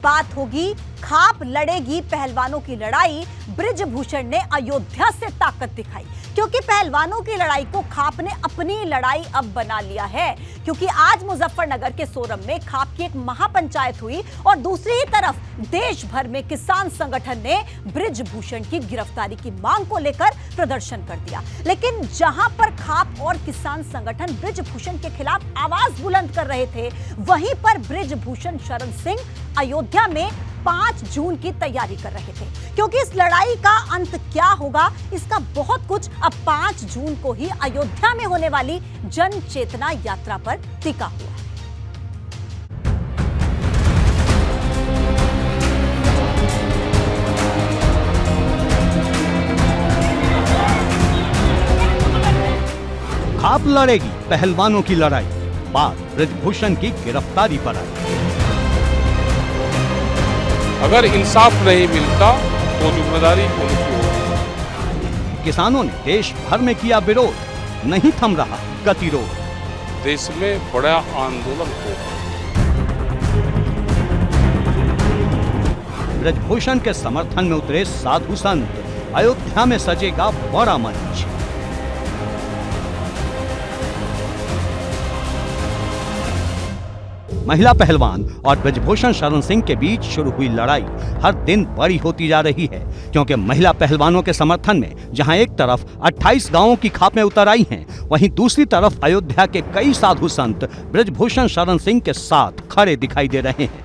बात होगी, खाप लड़ेगी पहलवानों की लड़ाई। बृजभूषण ने अयोध्या से ताकत दिखाई, क्योंकि पहलवानों की लड़ाई को खाप ने अपनी लड़ाई अब बना लिया है। क्योंकि आज मुजफ्फरनगर के सोरम में खाप की एक महापंचायत हुई और दूसरी ही तरफ देश भर में किसान संगठन ने बृजभूषण की गिरफ्तारी की मांग को लेकर प्रदर्शन कर दिया। लेकिन जहां पर खाप और किसान संगठन बृजभूषण के खिलाफ आवाज बुलंद कर रहे थे, वहीं पर बृजभूषण शरण सिंह अयोध्या में 5 जून की तैयारी कर रहे थे। क्योंकि इस लड़ाई का अंत क्या होगा, इसका बहुत कुछ अब 5 जून को ही अयोध्या में होने वाली जन चेतना यात्रा पर टिका हुआ है। खाप लड़ेगी पहलवानों की लड़ाई, बात बृजभूषण की गिरफ्तारी पर आई। अगर इंसाफ नहीं मिलता तो जिम्मेदारी कौन सी होगी? किसानों ने देश भर में किया विरोध, नहीं थम रहा गतिरोध। देश में बड़ा आंदोलन होगा। बृजभूषण के समर्थन में उतरे साधु संत, अयोध्या में सजेगा बड़ा मंच। महिला पहलवान और बृजभूषण शरण सिंह के बीच शुरू हुई लड़ाई हर दिन बड़ी होती जा रही है, क्योंकि महिला पहलवानों के समर्थन में जहां एक तरफ 28 गांवों की खापें उतर आई हैं, वहीं दूसरी तरफ अयोध्या के कई साधु संत बृजभूषण शरण सिंह के साथ खड़े दिखाई दे रहे हैं।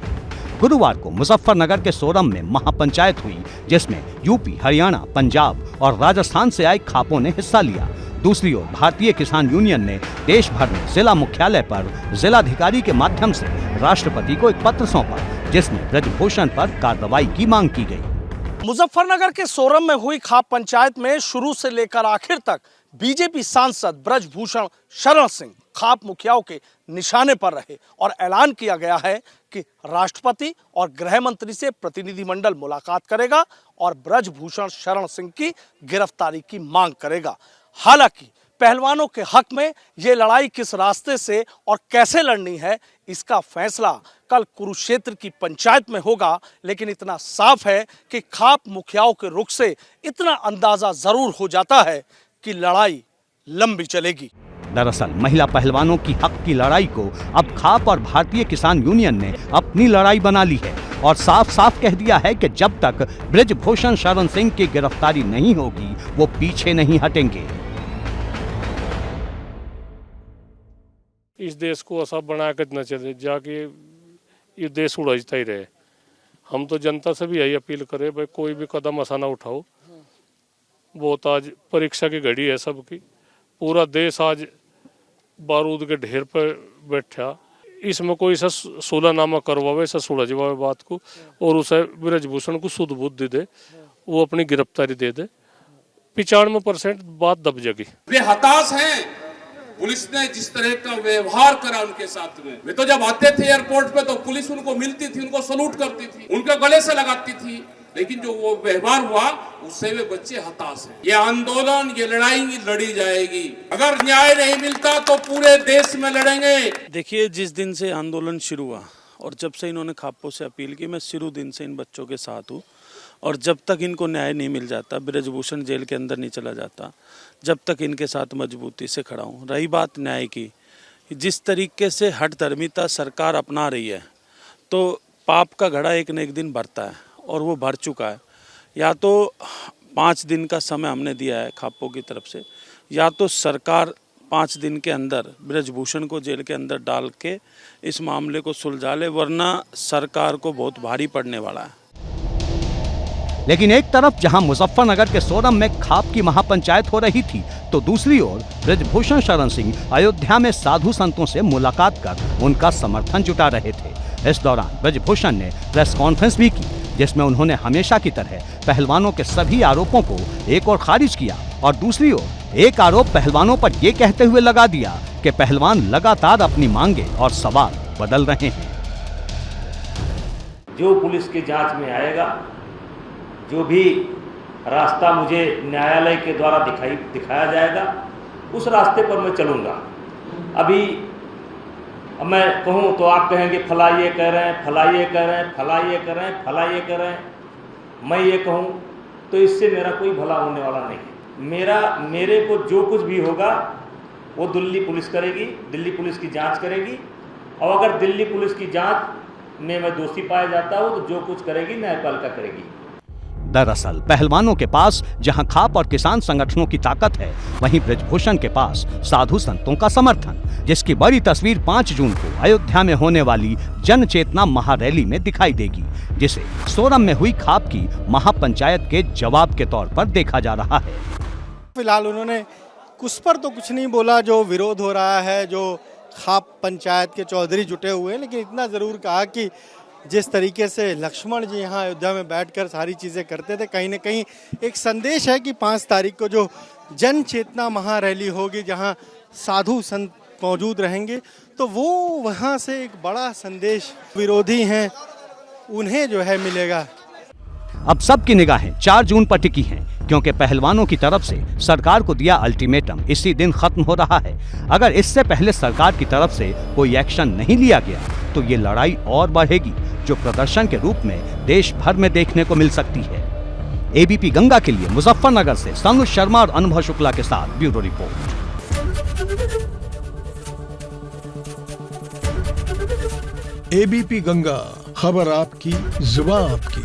गुरुवार को मुजफ्फरनगर के सोरम में महापंचायत हुई, जिसमें यूपी, हरियाणा, पंजाब और राजस्थान से आए खापों ने हिस्सा लिया। दूसरी ओर भारतीय किसान यूनियन ने देश भर में जिला मुख्यालय पर जिलाधिकारी के माध्यम से राष्ट्रपति को एक पत्र सौंपा, जिसमें बृजभूषण पर कार्रवाई की मांग की गई। मुजफ्फरनगर के सोरम में हुई खाप पंचायत में शुरू से लेकर आखिर तक बीजेपी सांसद बृजभूषण शरण सिंह खाप मुखियाओं के निशाने पर रहे और ऐलान किया गया है कि राष्ट्रपति और गृह मंत्री से प्रतिनिधिमंडल मुलाकात करेगा और बृजभूषण शरण सिंह की गिरफ्तारी की मांग करेगा। हालांकि पहलवानों के हक में ये लड़ाई किस रास्ते से और कैसे लड़नी है, इसका फैसला कल कुरुक्षेत्र की पंचायत में होगा। लेकिन इतना साफ है कि खाप मुखियाओं के रुख से इतना अंदाजा जरूर हो जाता है कि लड़ाई लंबी चलेगी। दरअसल महिला पहलवानों की हक की लड़ाई को अब खाप और भारतीय किसान यूनियन ने अपनी लड़ाई बना ली है और साफ साफ कह दिया है कि जब तक बृजभूषण शरण सिंह की गिरफ्तारी नहीं होगी, वो पीछे नहीं हटेंगे। इस देश को ऐसा बना कर न चले जाके ये देश उड़जता ही रहे। हम तो जनता से भी यही अपील करें, भाई कोई भी कदम ऐसा ना उठाओ। बहुत आज परीक्षा की घड़ी है सबकी, पूरा देश आज बारूद के ढेर पर बैठा। इसमें कोई सा सुलहनामा करवावे, सा सुलझवावे बात को और उसे बृजभूषण को शुद्ध बुद्धि दे, वो अपनी गिरफ्तारी दे दे। 95% बात दब जाएगी। वे हताश हैं, पुलिस ने जिस तरह का व्यवहार करा उनके साथ में। वे तो जब आते थे एयरपोर्ट पे तो पुलिस उनको मिलती थी, उनको सलूट करती थी, उनके गले से लगाती थी। लेकिन जो वो व्यवहार हुआ उससे वे बच्चे हताश हैं। ये आंदोलन, ये लड़ाई लड़ी जाएगी। अगर न्याय नहीं मिलता तो पूरे देश में लड़ेंगे। देखिए, जिस दिन से आंदोलन शुरू हुआ और जब से इन्होंने खापों से अपील की, मैं शुरू दिन से इन बच्चों के साथ हूँ। और जब तक इनको न्याय नहीं मिल जाता, बृजभूषण जेल के अंदर नहीं चला जाता, जब तक इनके साथ मजबूती से खड़ा हूँ। रही बात न्याय की, जिस तरीके से हठधर्मिता सरकार अपना रही है, तो पाप का घड़ा एक न एक दिन भरता है और वो भर चुका है। या तो 5 दिन का समय हमने दिया है खापों की तरफ से, या तो सरकार 5 दिन के अंदर बृजभूषण को जेल के अंदर डाल के इस मामले को सुलझा ले, वरना सरकार को बहुत भारी पड़ने वाला है। लेकिन एक तरफ जहां मुजफ्फरनगर के सोरम में खाप की महापंचायत हो रही थी, तो दूसरी ओर बृजभूषण शरण सिंह अयोध्या में साधु संतों से मुलाकात कर उनका समर्थन जुटा रहे थे। इस दौरान बृजभूषण ने प्रेस कॉन्फ्रेंस भी की, जिसमें उन्होंने हमेशा की तरह पहलवानों के सभी आरोपों को एक और खारिज किया और दूसरी ओर एक आरोप पहलवानों पर ये कहते हुए लगा दिया कि पहलवान लगातार अपनी मांगे और सवाल बदल रहे हैं। जो पुलिस की जांच में आएगा, जो भी रास्ता मुझे न्यायालय के द्वारा दिखाया जाएगा, उस रास्ते पर मैं चलूँगा। अभी अब मैं कहूँ तो आप कहेंगे फला ये कह रहे हैं, फला ये कह रहे हैं, फला ये कर रहे हैं, फला ये कर रहे हैं। मैं ये कहूँ तो इससे मेरा कोई भला होने वाला नहीं है। मेरे को जो कुछ भी होगा वो दिल्ली पुलिस करेगी, दिल्ली पुलिस की जांच करेगी, और अगर दिल्ली पुलिस की जांच में मैं दोषी पाया जाता हूँ तो जो कुछ करेगी न्यायपालिका करेगी। दरअसल पहलवानों के पास जहां खाप और किसान संगठनों की ताकत है, वहीं ब्रजभूषण के पास साधु संतों का समर्थन, जिसकी बड़ी तस्वीर 5 जून को अयोध्या में होने वाली जन चेतना महारैली में दिखाई देगी, जिसे सोरम में हुई खाप की महापंचायत के जवाब के तौर पर देखा जा रहा है। फिलहाल उन्होंने उस पर तो कुछ नहीं बोला जो विरोध हो रहा है, जो खाप पंचायत के चौधरी जुटे हुए हैं, लेकिन इतना ज़रूर कहा कि जिस तरीके से लक्ष्मण जी यहाँ अयोध्या में बैठकर सारी चीज़ें करते थे, कहीं ना कहीं एक संदेश है कि 5 तारीख को जो जन चेतना महारैली होगी, जहाँ साधु संत मौजूद रहेंगे, तो वो वहाँ से एक बड़ा संदेश विरोधी हैं उन्हें जो है मिलेगा। अब सबकी निगाहें 4 जून पर टिकी हैं, क्योंकि पहलवानों की तरफ से सरकार को दिया अल्टीमेटम इसी दिन खत्म हो रहा है। अगर इससे पहले सरकार की तरफ से कोई एक्शन नहीं लिया गया तो ये लड़ाई और बढ़ेगी, जो प्रदर्शन के रूप में देश भर में देखने को मिल सकती है। एबीपी गंगा के लिए मुजफ्फरनगर से सनुज शर्मा और अनुभव शुक्ला के साथ ब्यूरो रिपोर्ट। एबीपी गंगा, खबर आपकी, जुबान आपकी।